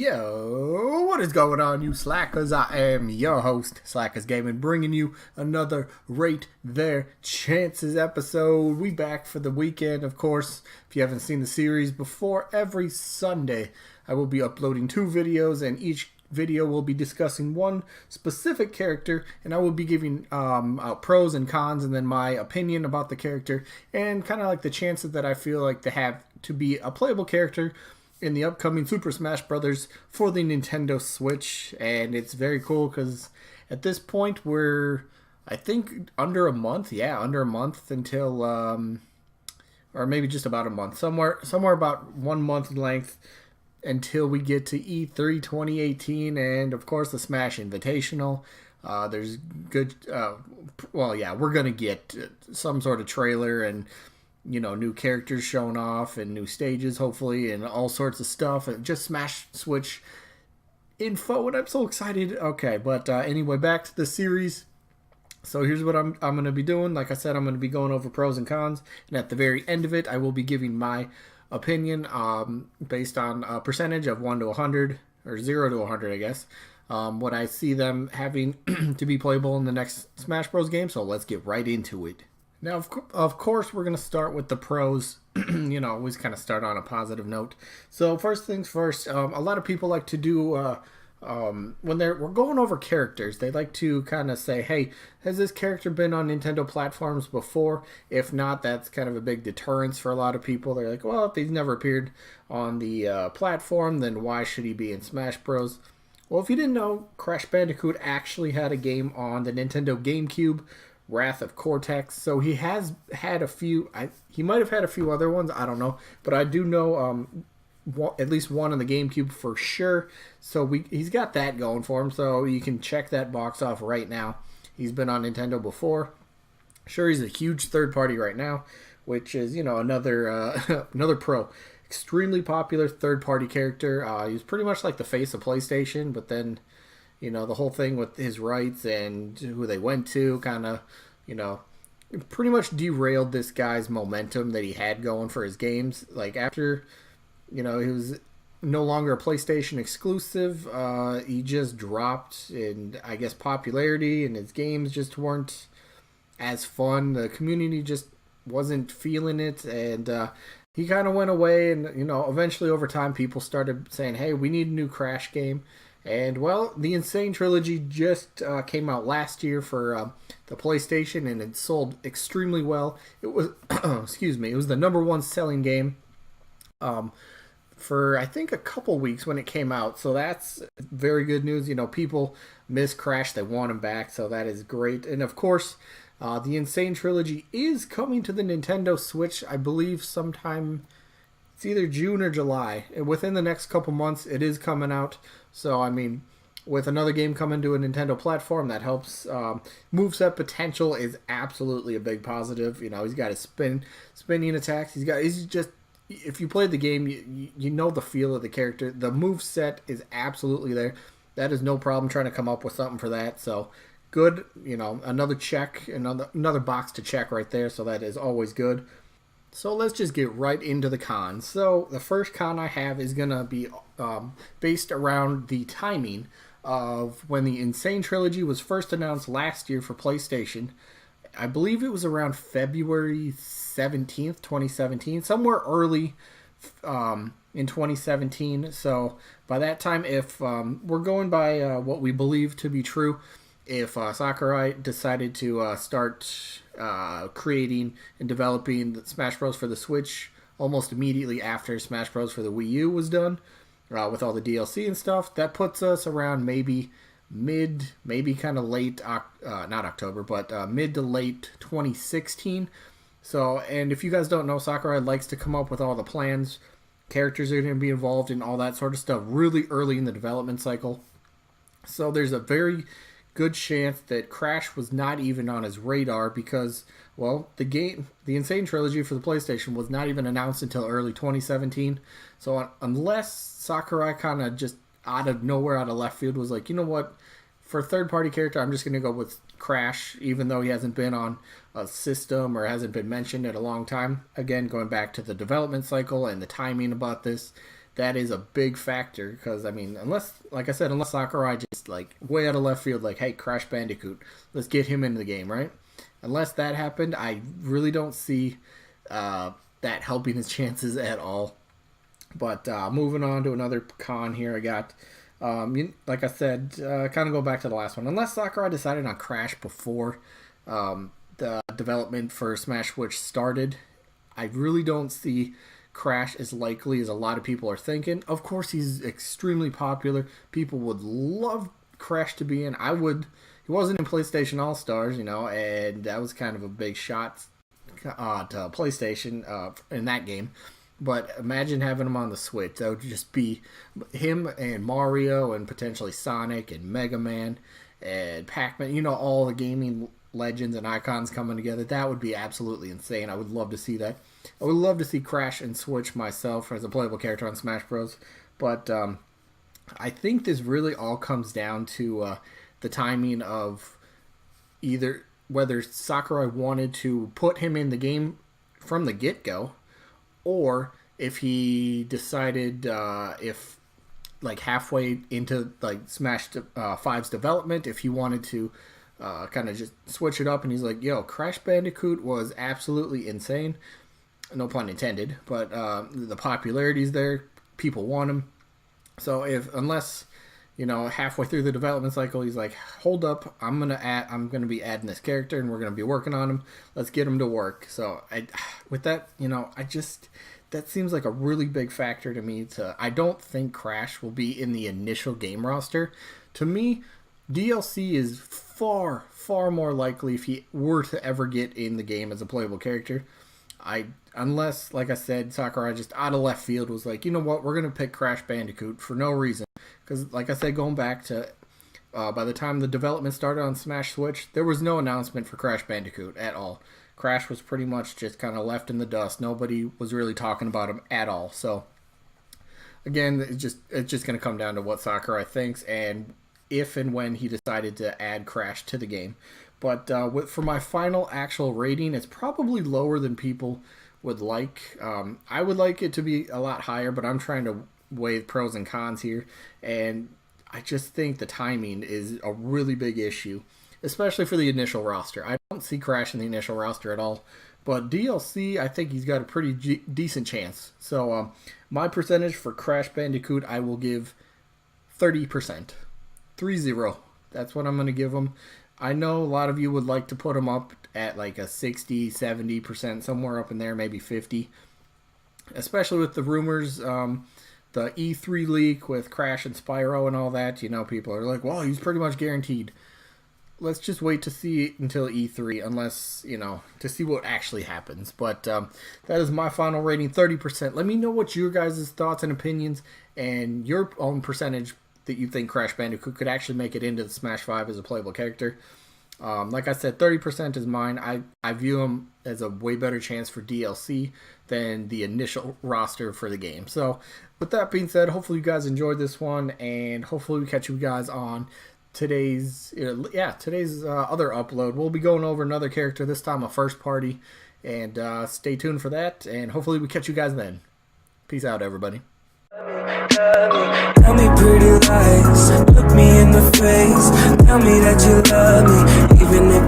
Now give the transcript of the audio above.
Yo, what is going on, you slackers? I am your host, Slackerz Gaming, bringing you another Rate Their Chances episode. We back for the weekend, of course. If you haven't seen the series before, every Sunday I will be uploading 2 videos, and each video will be discussing one specific character, and I will be giving out pros and cons, and then my opinion about the character, and kind of like the chances that I feel like they have to be a playable character in the upcoming Super Smash Bros. For the Nintendo Switch. And it's very cool because at this point we're, I think, under a month until or maybe just about a month, somewhere about 1 month length until we get to E3 2018, and of course the Smash Invitational. There's good we're gonna get some sort of trailer and new characters shown off and new stages, hopefully, and all sorts of stuff, and just Smash Switch info, and I'm so excited. Okay, but anyway, back to the series. So here's what I'm going to be doing. Like I said, I'm going to be going over pros and cons, and at the very end of it, I will be giving my opinion based on a percentage of 1 to 100, or 0 to 100, I guess, what I see them having to be playable in the next Smash Bros. Game. So let's get right into it. Now, of course, we're going to start with the pros. Always kind of start on a positive note. So first things first, a lot of people like to do, when we're going over characters, they like to kind of say, hey, has this character been on Nintendo platforms before? If not, that's kind of a big deterrence for a lot of people. They're like, well, if he's never appeared on the platform, then why should he be in Smash Bros? Well, if you didn't know, Crash Bandicoot actually had a game on the Nintendo GameCube, Wrath of Cortex. So he has had a few. He might have had a few other ones. I don't know, but I do know at least one on the GameCube for sure. So he's got that going for him. So you can check that box off right now. He's been on Nintendo before. Sure, he's a huge third party right now, which is another another pro. Extremely popular third party character. He's pretty much like the face of PlayStation, but then the whole thing with his rights and who they went to kind of, pretty much derailed this guy's momentum that he had going for his games. Like after, he was no longer a PlayStation exclusive, he just dropped in, I guess, popularity, and his games just weren't as fun. The community just wasn't feeling it, and he kind of went away, and, eventually over time people started saying, hey, we need a new Crash game. And, well, the Insane Trilogy just came out last year for the PlayStation, and it sold extremely well. It was, excuse me, it was the #1 selling game for, I think, a couple weeks when it came out. So that's very good news. People miss Crash. They want him back, so that is great. And, of course, the Insane Trilogy is coming to the Nintendo Switch, I believe, sometime. It's either June or July. Within the next couple months, it is coming out. So, I mean, with another game coming to a Nintendo platform, that helps. Moveset potential is absolutely a big positive. He's got his spinning attacks. He's just, if you played the game, you know the feel of the character. The moveset is absolutely there. That is no problem trying to come up with something for that. So, good. Another check, another box to check right there. So that is always good. So let's just get right into the cons. So the first con I have is going to be based around the timing of when the Insane Trilogy was first announced last year for PlayStation. I believe it was around February 17th, 2017, somewhere early in 2017. So by that time, if we're going by what we believe to be true, if Sakurai decided to start creating and developing the Smash Bros. For the Switch almost immediately after Smash Bros. For the Wii U was done, with all the DLC and stuff, that puts us around maybe kind of late, not October, but mid to late 2016. So, and if you guys don't know, Sakurai likes to come up with all the plans, characters are going to be involved, and all that sort of stuff really early in the development cycle. So there's a very good chance that Crash was not even on his radar because, well, the Insane Trilogy for the PlayStation was not even announced until early 2017. So unless Sakurai kind of just out of nowhere, out of left field, was like, you know what, for a third-party character, I'm just going to go with Crash, even though he hasn't been on a system or hasn't been mentioned in a long time. Again, going back to the development cycle and the timing about this, that is a big factor because I mean, unless, like I said, unless Sakurai just like way out of left field, like, hey, Crash Bandicoot, let's get him into the game, right? Unless that happened, I really don't see that helping his chances at all. But moving on to another con here, I got, like I said, kind of go back to the last one. Unless Sakurai decided on Crash before the development for Smash Switch started, I really don't see Crash as likely as a lot of people are thinking. Of course, he's extremely popular. People would love Crash to be in. I would. He wasn't in PlayStation All Stars, and that was kind of a big shot to PlayStation in that game. But imagine having him on the Switch. That would just be him and Mario and potentially Sonic and Mega Man and Pac-Man. All the gaming legends and icons coming together. That would be absolutely insane. I would love to see that. I would love to see Crash and Switch myself as a playable character on Smash Bros. But I think this really all comes down to the timing of either whether Sakurai wanted to put him in the game from the get-go, or if he decided if like halfway into like Smash 5's development, if he wanted to kind of just switch it up, and he's like, yo, Crash Bandicoot was absolutely insane. No pun intended, but the popularity's there. People want him. So unless halfway through the development cycle, he's like, hold up, I'm gonna be adding this character, and we're gonna be working on him. Let's get him to work. So with that, that seems like a really big factor to me. I don't think Crash will be in the initial game roster. To me, DLC is far, far more likely if he were to ever get in the game as a playable character. Unless, like I said, Sakurai just out of left field was like, you know what, we're going to pick Crash Bandicoot for no reason. Because, like I said, going back to by the time the development started on Smash Switch, there was no announcement for Crash Bandicoot at all. Crash was pretty much just kind of left in the dust. Nobody was really talking about him at all. So, again, it's just going to come down to what Sakurai thinks and if and when he decided to add Crash to the game. But for my final actual rating, it's probably lower than people would like. I would like it to be a lot higher, but I'm trying to weigh pros and cons here. And I just think the timing is a really big issue, especially for the initial roster. I don't see Crash in the initial roster at all. But DLC, I think he's got a pretty decent chance. So my percentage for Crash Bandicoot, I will give 30%. 3-0. That's what I'm going to give him. I know a lot of you would like to put him up at like a 60, 70%, somewhere up in there, maybe 50. Especially with the rumors, the E3 leak with Crash and Spyro and all that, people are like, well, he's pretty much guaranteed. Let's just wait to see it until E3, unless, to see what actually happens. But that is my final rating, 30%. Let me know what your guys' thoughts and opinions and your own percentage that you think Crash Bandicoot could actually make it into the Smash 5 as a playable character. Like I said, 30% is mine. I view him as a way better chance for DLC than the initial roster for the game. So, with that being said, hopefully you guys enjoyed this one, and hopefully we catch you guys on today's other upload. We'll be going over another character, this time a first party, and stay tuned for that, and hopefully we catch you guys then. Peace out, everybody. Tell me pretty lies, look me in the face. Tell me that you love me, even if